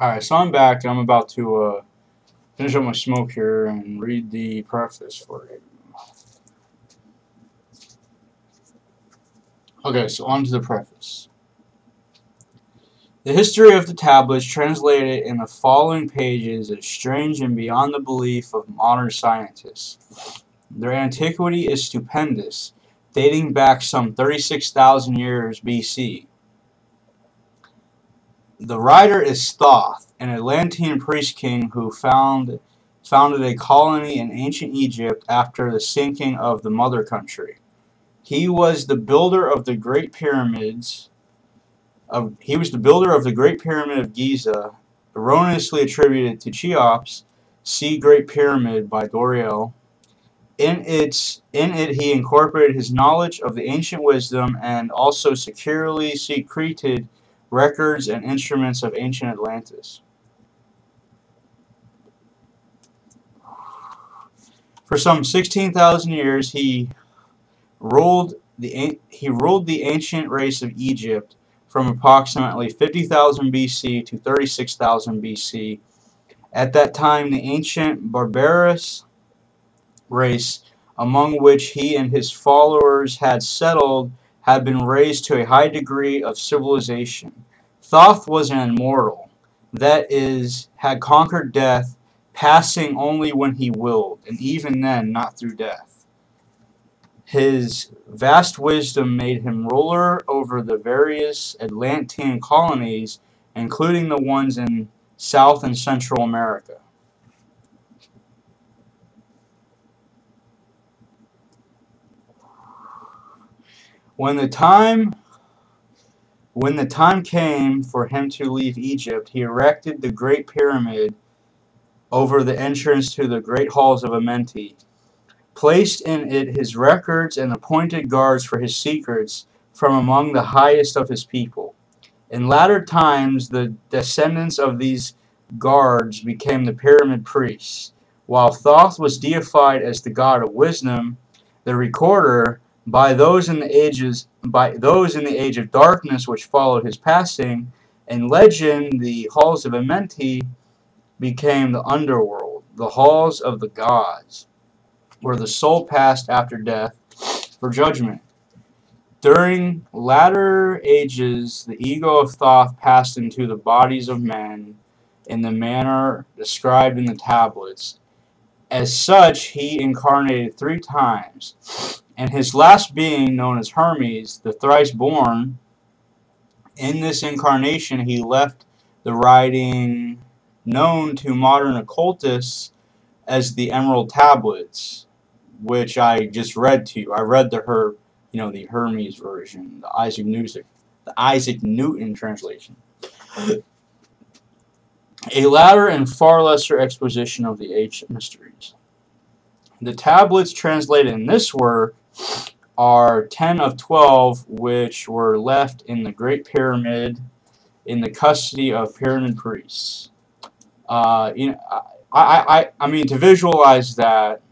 Alright, so I'm back and I'm about to finish up my smoke here and read the preface for it. Okay, so on to the preface. The history of the tablets translated in the following pages is strange and beyond the belief of modern scientists. Their antiquity is stupendous, dating back some 36,000 years BC. The writer is Thoth, an Atlantean priest king who founded a colony in ancient Egypt after the sinking of the mother country. He was the builder of the Great Pyramids. He was the builder of the Great Pyramid of Giza, erroneously attributed to Cheops. See Great Pyramid by Doriel. In it, he incorporated his knowledge of the ancient wisdom and also securely secreted records and instruments of ancient Atlantis. For some 16,000 years, he ruled the ancient race of Egypt from approximately 50,000 BC to 36,000 BC. At that time, the ancient barbarous race, among which he and his followers had settled, had been raised to a high degree of civilization. Thoth was an immortal, that is, had conquered death, passing only when he willed, and even then not through death. His vast wisdom made him ruler over the various Atlantean colonies, including the ones in South and Central America. When the time came for him to leave Egypt, he erected the Great Pyramid over the entrance to the great halls of Amenti, placed in it his records and appointed guards for his secrets from among the highest of his people. In latter times, the descendants of these guards became the pyramid priests. While Thoth was deified as the god of wisdom, the recorder, by those in the age of darkness which followed his passing, in legend the halls of Amenti became the underworld, the halls of the gods, where the soul passed after death for judgment. During latter ages, the ego of Thoth passed into the bodies of men in the manner described in the tablets. As such, he incarnated 3 times, and his last being, known as Hermes, the thrice-born, in this incarnation he left the writing known to modern occultists as the Emerald Tablets, which I just read to you. I read the Hermes version, the Isaac Newton translation. A later and far lesser exposition of the ancient mysteries. The tablets translated in this work are 10 of 12, which were left in the Great Pyramid in the custody of pyramid priests. I mean, to visualize that,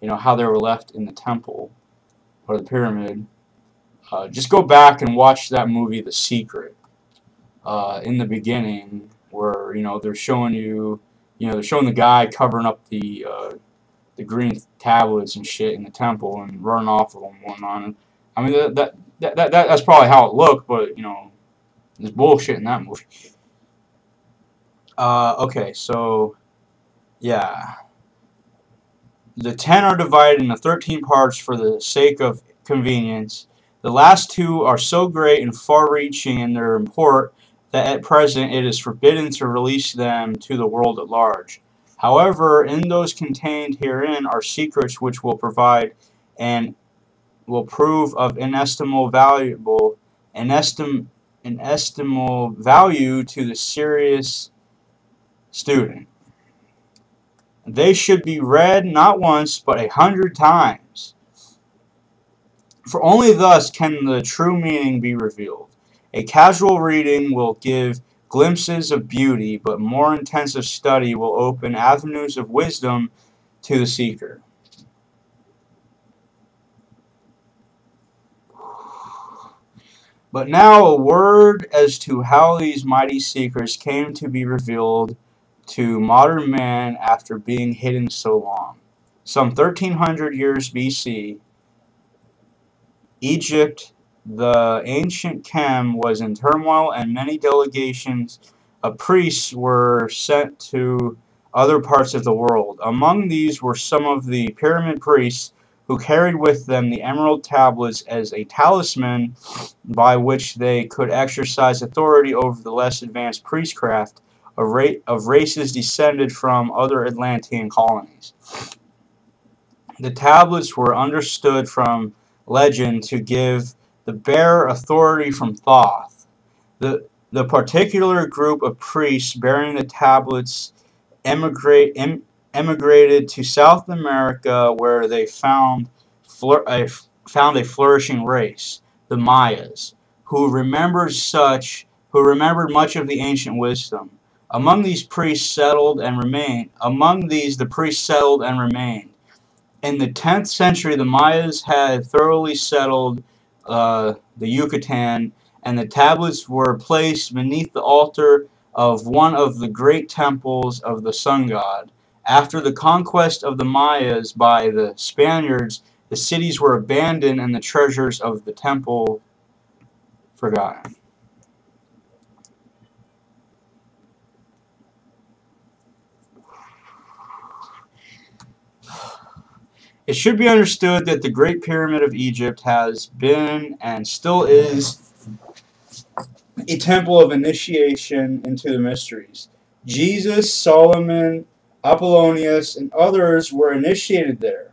how they were left in the temple or the pyramid, just go back and watch that movie, The Secret. In the beginning, where they're showing they're showing the guy covering up the green tablets and shit in the temple and running off of them and whatnot. And, I mean that's probably how it looked, but there's bullshit in that movie. Okay, so yeah, the 10 are divided into 13 parts for the sake of convenience. The last 2 are so great and far-reaching in their import that at present it is forbidden to release them to the world at large. However, in those contained herein are secrets which will prove of inestimable value to the serious student. They should be read not once but 100 times, for only thus can the true meaning be revealed. A casual reading will give glimpses of beauty, but more intensive study will open avenues of wisdom to the seeker. But now a word as to how these mighty secrets came to be revealed to modern man after being hidden so long. Some 1300 years BC, Egypt, the ancient Chem, was in turmoil, and many delegations of priests were sent to other parts of the world. Among these were some of the pyramid priests who carried with them the emerald tablets as a talisman by which they could exercise authority over the less advanced priestcraft of races descended from other Atlantean colonies. The tablets were understood from legend to give the bearer authority from Thoth. The particular group of priests bearing the tablets emigrated to South America, where they found a flourishing race, the Mayas, who remembered much of the ancient wisdom. Among these, the priests settled and remained. In the 10th century, the Mayas had thoroughly settled the Yucatan, and the tablets were placed beneath the altar of one of the great temples of the sun god. After the conquest of the Mayas by the Spaniards, the cities were abandoned and the treasures of the temple forgotten. It should be understood that the Great Pyramid of Egypt has been and still is a temple of initiation into the mysteries. Jesus, Solomon, Apollonius, and others were initiated there.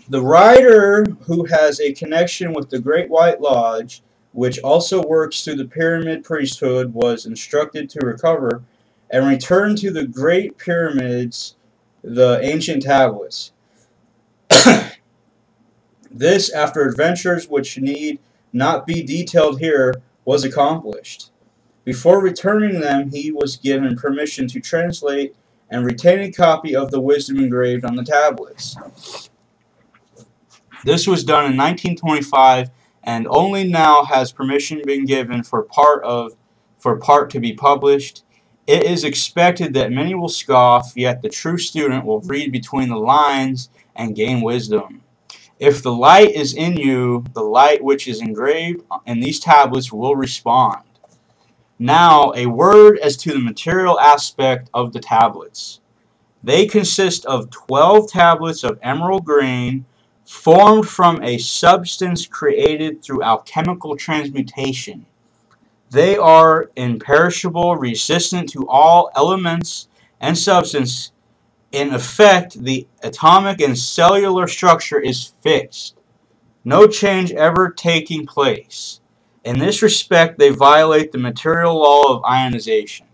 The writer, who has a connection with the Great White Lodge, which also works through the pyramid priesthood, was instructed to recover and return to the Great Pyramids the ancient tablets. This, after adventures which need not be detailed here, was accomplished. Before returning them, he was given permission to translate and retain a copy of the wisdom engraved on the tablets. This was done in 1925, and only now has permission been given for part to be published. It is expected that many will scoff, yet the true student will read between the lines and gain wisdom. If the light is in you, the light which is engraved in these tablets will respond. Now, a word as to the material aspect of the tablets. They consist of 12 tablets of emerald green, formed from a substance created through alchemical transmutation. They are imperishable, resistant to all elements and substance. In effect, the atomic and cellular structure is fixed, no change ever taking place. In this respect, they violate the material law of ionization.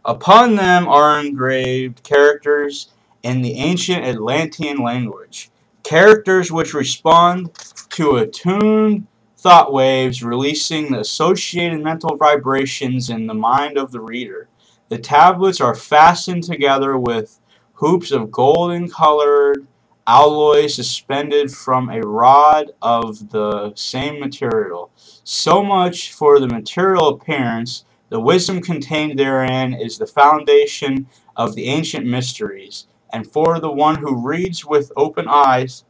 Upon them are engraved characters in the ancient Atlantean language, characters which respond to attuned thought waves, releasing the associated mental vibrations in the mind of the reader. The tablets are fastened together with hoops of golden-colored alloy suspended from a rod of the same material. So much for the material appearance. The wisdom contained therein is the foundation of the ancient mysteries, and for the one who reads with open eyes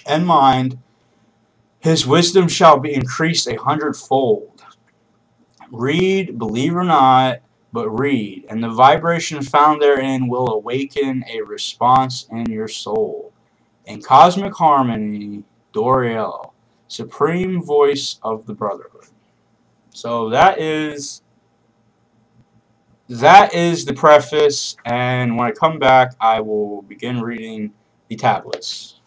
and mind, his wisdom shall be increased 100-fold. Read, believe or not, but read, and the vibration found therein will awaken a response in your soul. In cosmic harmony, Doriel, supreme voice of the Brotherhood. So that is the preface, and when I come back, I will begin reading the tablets.